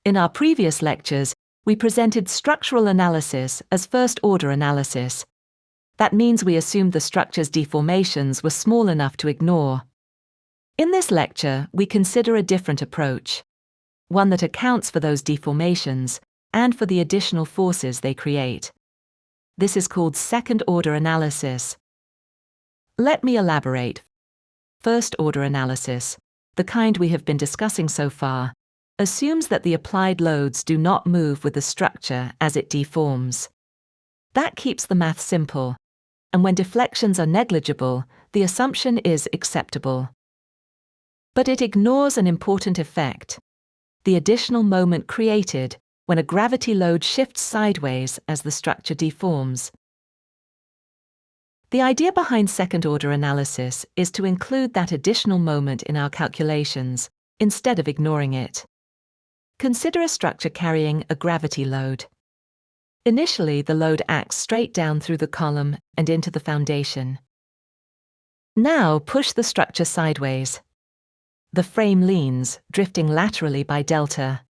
In our previous lectures, we presented structural analysis as first-order analysis. That means we assumed the structure's deformations were small enough to ignore. In this lecture, we consider a different approach, one that accounts for those deformations and for the additional forces they create. This is called second-order analysis. Let me elaborate. First-order analysis, the kind we have been discussing so far, assumes that the applied loads do not move with the structure as it deforms. That keeps the math simple, and when deflections are negligible, the assumption is acceptable. But it ignores an important effect: the additional moment created when a gravity load shifts sideways as the structure deforms. The idea behind second-order analysis is to include that additional moment in our calculations, instead of ignoring it. Consider a structure carrying a gravity load. Initially, the load acts straight down through the column and into the foundation. Now push the structure sideways. The frame leans, drifting laterally by delta.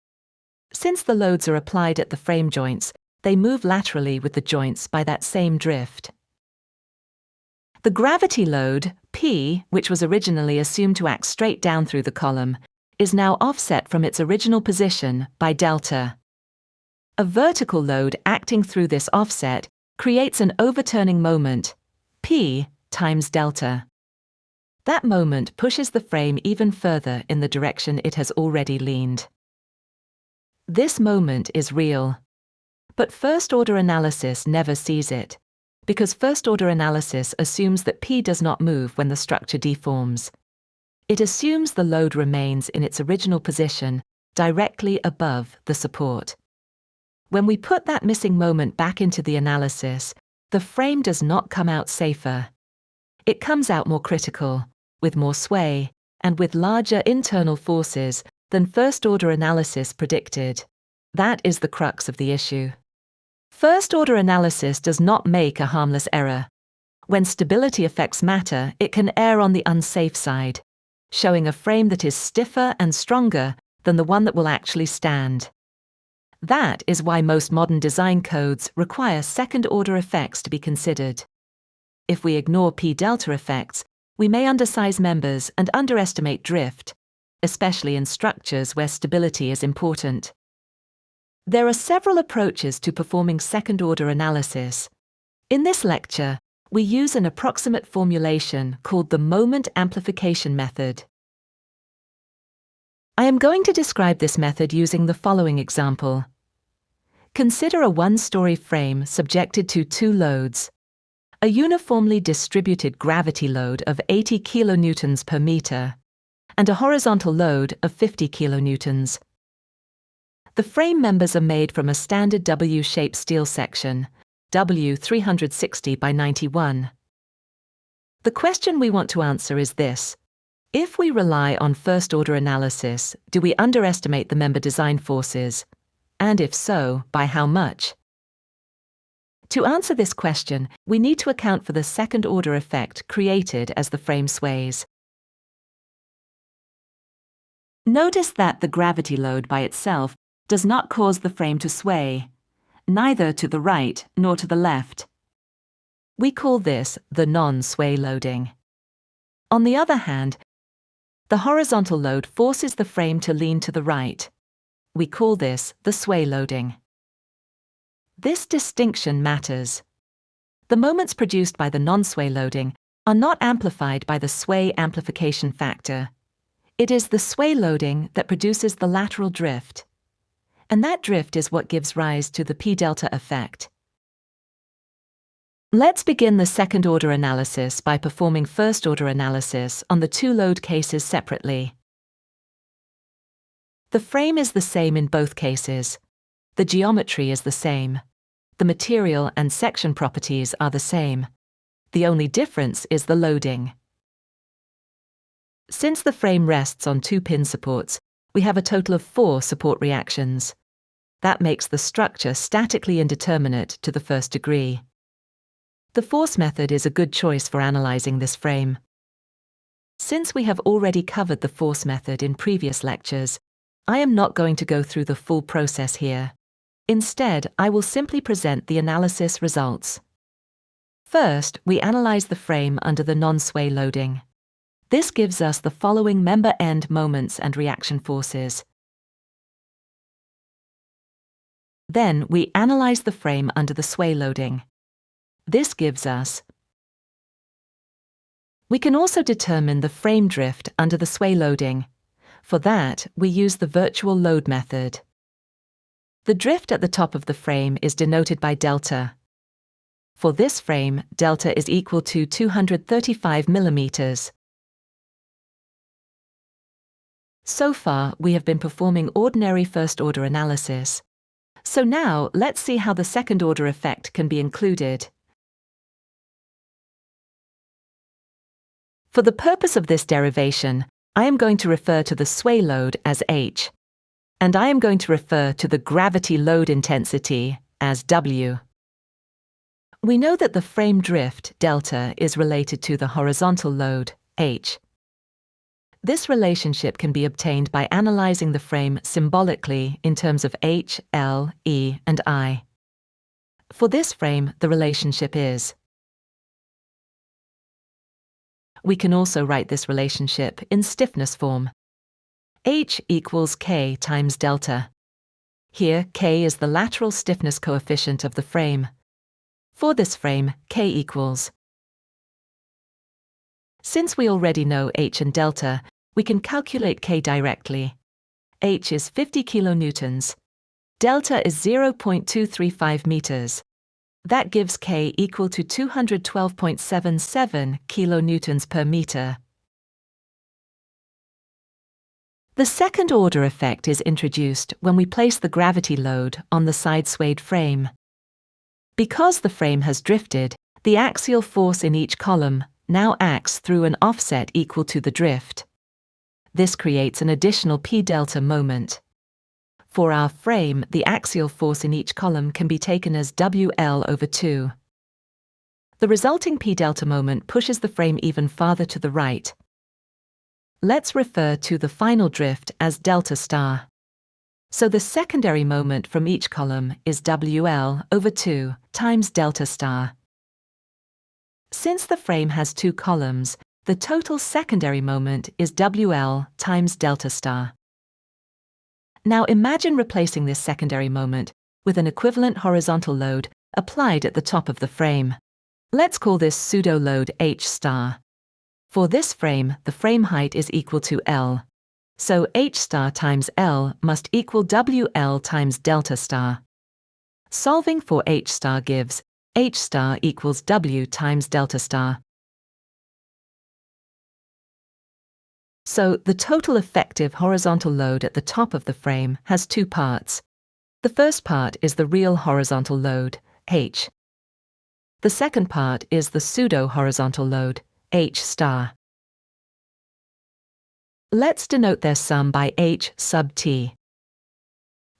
Since the loads are applied at the frame joints, they move laterally with the joints by that same drift. The gravity load, P, which was originally assumed to act straight down through the column, is now offset from its original position by delta. A vertical load acting through this offset creates an overturning moment, P times delta. That moment pushes the frame even further in the direction it has already leaned. This moment is real. But first-order analysis never sees it, because first-order analysis assumes that P does not move when the structure deforms. It assumes the load remains in its original position, directly above the support. When we put that missing moment back into the analysis, the frame does not come out safer. It comes out more critical, with more sway, and with larger internal forces than first-order analysis predicted. That is the crux of the issue. First-order analysis does not make a harmless error. When stability effects matter, it can err on the unsafe side, showing a frame that is stiffer and stronger than the one that will actually stand. That is why most modern design codes require second-order effects to be considered. If we ignore P-delta effects, we may undersize members and underestimate drift, especially in structures where stability is important. There are several approaches to performing second-order analysis. In this lecture, we use an approximate formulation called the Moment Amplification Method. I am going to describe this method using the following example. Consider a one-story frame subjected to two loads: a uniformly distributed gravity load of 80 kilonewtons per meter and a horizontal load of 50 kilonewtons. The frame members are made from a standard W-shaped steel section, W 360 by 91. The question we want to answer is this: if we rely on first-order analysis, do we underestimate the member design forces? And if so, by how much? To answer this question, we need to account for the second-order effect created as the frame sways. Notice that the gravity load by itself does not cause the frame to sway, neither to the right nor to the left. We call this the non-sway loading. On the other hand, the horizontal load forces the frame to lean to the right. We call this the sway loading. This distinction matters. The moments produced by the non-sway loading are not amplified by the sway amplification factor. It is the sway loading that produces the lateral drift. And that drift is what gives rise to the P-delta effect. Let's begin the second-order analysis by performing first-order analysis on the two load cases separately. The frame is the same in both cases. The geometry is the same. The material and section properties are the same. The only difference is the loading. Since the frame rests on two pin supports, we have a total of 4 support reactions. That makes the structure statically indeterminate to the first degree. The force method is a good choice for analyzing this frame. Since we have already covered the force method in previous lectures, I am not going to go through the full process here. Instead, I will simply present the analysis results. First, we analyze the frame under the non-sway loading. This gives us the following member end moments and reaction forces. Then, we analyze the frame under the sway loading. This gives us. We can also determine the frame drift under the sway loading. For that, we use the virtual load method. The drift at the top of the frame is denoted by delta. For this frame, delta is equal to 235 millimeters. So far, we have been performing ordinary first-order analysis. So now, let's see how the second-order effect can be included. For the purpose of this derivation, I am going to refer to the sway load as H, and I am going to refer to the gravity load intensity as W. We know that the frame drift, delta, is related to the horizontal load, H. This relationship can be obtained by analyzing the frame symbolically in terms of H, L, E, and I. For this frame, the relationship is. We can also write this relationship in stiffness form. H equals K times delta. Here, K is the lateral stiffness coefficient of the frame. For this frame, K equals. Since we already know H and delta, we can calculate K directly. H is 50 kilonewtons. Delta is 0.235 meters. That gives K equal to 212.77 kilonewtons per meter. The second-order effect is introduced when we place the gravity load on the side-swayed frame. Because the frame has drifted, the axial force in each column now acts through an offset equal to the drift. This creates an additional P delta moment. For our frame, the axial force in each column can be taken as WL/2. The resulting P delta moment pushes the frame even farther to the right. Let's refer to the final drift as delta star. So the secondary moment from each column is WL/2 times delta star. Since the frame has two columns, the total secondary moment is WL times delta star. Now imagine replacing this secondary moment with an equivalent horizontal load applied at the top of the frame. Let's call this pseudo-load H star. For this frame, the frame height is equal to L. So H star times L must equal WL times delta star. Solving for H star gives H star equals W times delta star. So the total effective horizontal load at the top of the frame has two parts. The first part is the real horizontal load, H. The second part is the pseudo-horizontal load, H star. Let's denote their sum by H sub T.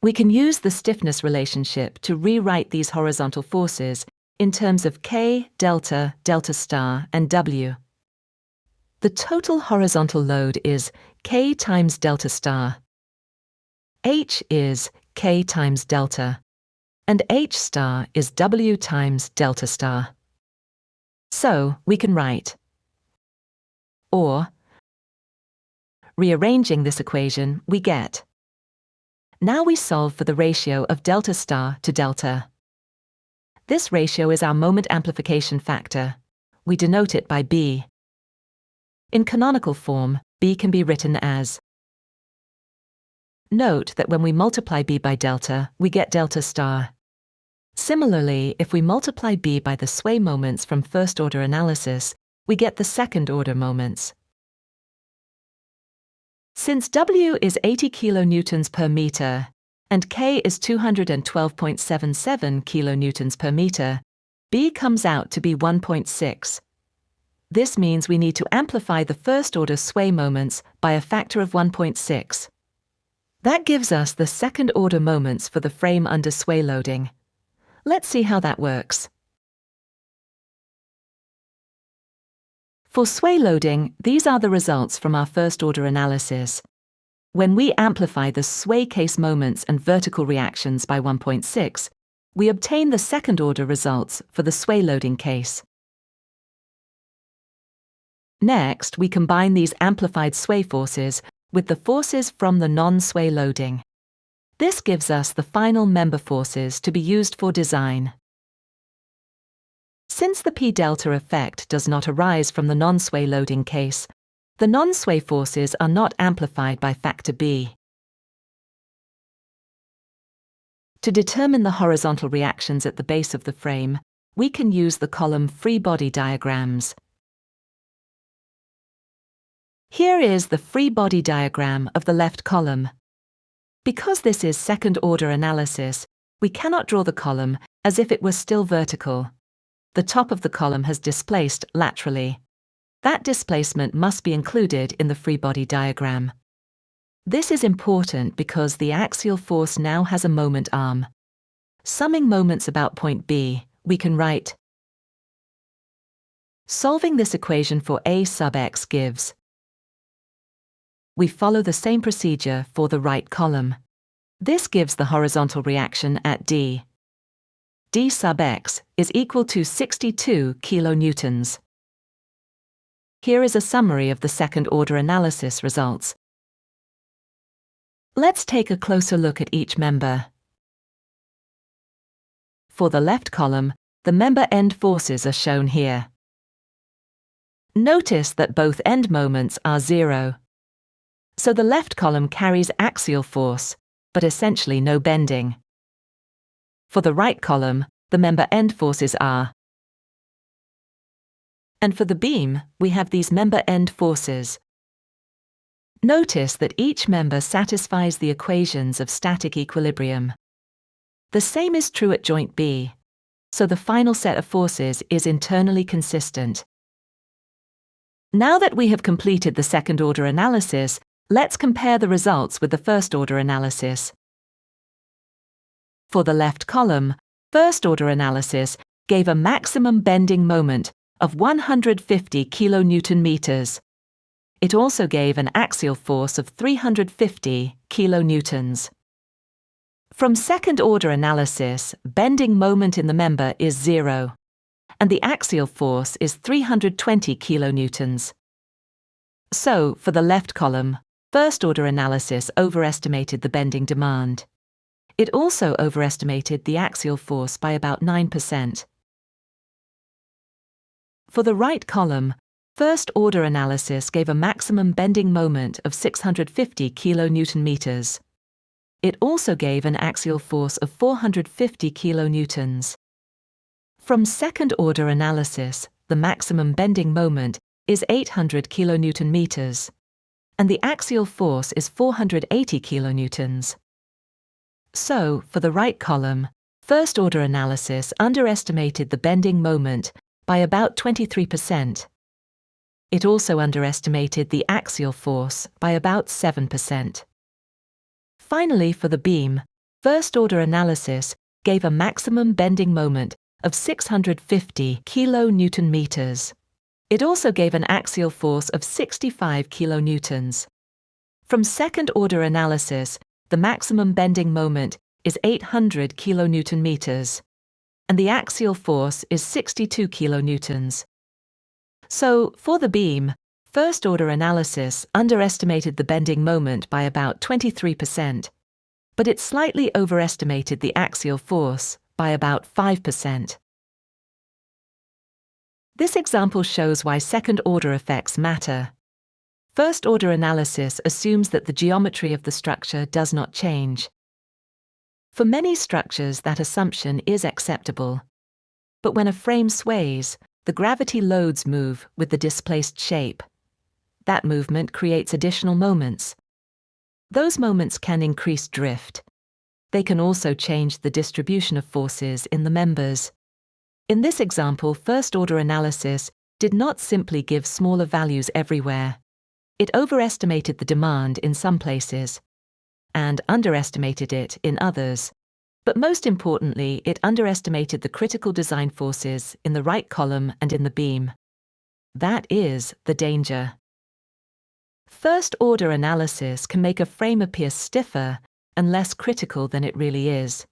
We can use the stiffness relationship to rewrite these horizontal forces in terms of K, delta, delta star, and W. The total horizontal load is K times delta star. H is K times delta, and H star is W times delta star. So we can write, or, rearranging this equation, we get. Now we solve for the ratio of delta star to delta. This ratio is our moment amplification factor. We denote it by B. In canonical form, B can be written as. Note that when we multiply B by delta, we get delta star. Similarly, if we multiply B by the sway moments from first-order analysis, we get the second-order moments. Since W is 80 kilonewtons per meter and K is 212.77 kilonewtons per meter, B comes out to be 1.6. This means we need to amplify the first-order sway moments by a factor of 1.6. That gives us the second-order moments for the frame under sway loading. Let's see how that works. For sway loading, these are the results from our first-order analysis. When we amplify the sway case moments and vertical reactions by 1.6, we obtain the second-order results for the sway loading case. Next, we combine these amplified sway forces with the forces from the non-sway loading. This gives us the final member forces to be used for design. Since the P-delta effect does not arise from the non-sway loading case, the non-sway forces are not amplified by factor B. To determine the horizontal reactions at the base of the frame, we can use the column free body diagrams. Here is the free body diagram of the left column. Because this is second-order analysis, we cannot draw the column as if it were still vertical. The top of the column has displaced laterally. That displacement must be included in the free body diagram. This is important because the axial force now has a moment arm. Summing moments about point B, we can write: solving this equation for A sub x gives. We follow the same procedure for the right column. This gives the horizontal reaction at D. D sub x is equal to 62 kilonewtons. Here is a summary of the second-order analysis results. Let's take a closer look at each member. For the left column, the member end forces are shown here. Notice that both end moments are 0. So the left column carries axial force, but essentially no bending. For the right column, the member end forces are. And for the beam, we have these member end forces. Notice that each member satisfies the equations of static equilibrium. The same is true at joint B, so the final set of forces is internally consistent. Now that we have completed the second-order analysis, let's compare the results with the first-order analysis. For the left column, first-order analysis gave a maximum bending moment of 150 kilonewton meters. It also gave an axial force of 350 kilonewtons. From second-order analysis, bending moment in the member is 0, and the axial force is 320 kilonewtons. So, for the left column, first-order analysis overestimated the bending demand. It also overestimated the axial force by about 9%. For the right column, first-order analysis gave a maximum bending moment of 650 kilonewton meters. It also gave an axial force of 450 kilonewtons. From second-order analysis, the maximum bending moment is 800 kilonewton meters, and the axial force is 480 kilonewtons. So, for the right column, first-order analysis underestimated the bending moment by about 23%. It also underestimated the axial force by about 7%. Finally, for the beam, first-order analysis gave a maximum bending moment of 650 kilonewton meters. It also gave an axial force of 65 kilonewtons. From second-order analysis, the maximum bending moment is 800 kilonewton meters, and the axial force is 62 kilonewtons. So, for the beam, first-order analysis underestimated the bending moment by about 23%, but it slightly overestimated the axial force by about 5%. This example shows why second-order effects matter. First-order analysis assumes that the geometry of the structure does not change. For many structures, that assumption is acceptable. But when a frame sways, the gravity loads move with the displaced shape. That movement creates additional moments. Those moments can increase drift. They can also change the distribution of forces in the members. In this example, first-order analysis did not simply give smaller values everywhere. It overestimated the demand in some places and underestimated it in others. But most importantly, it underestimated the critical design forces in the right column and in the beam. That is the danger. First-order analysis can make a frame appear stiffer and less critical than it really is.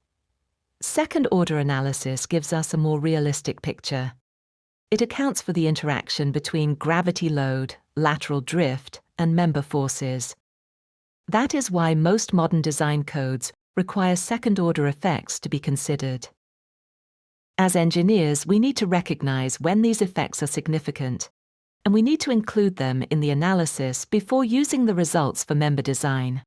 Second-order analysis gives us a more realistic picture. It accounts for the interaction between gravity load, lateral drift, and member forces. That is why most modern design codes require second-order effects to be considered. As engineers, we need to recognize when these effects are significant, and we need to include them in the analysis before using the results for member design.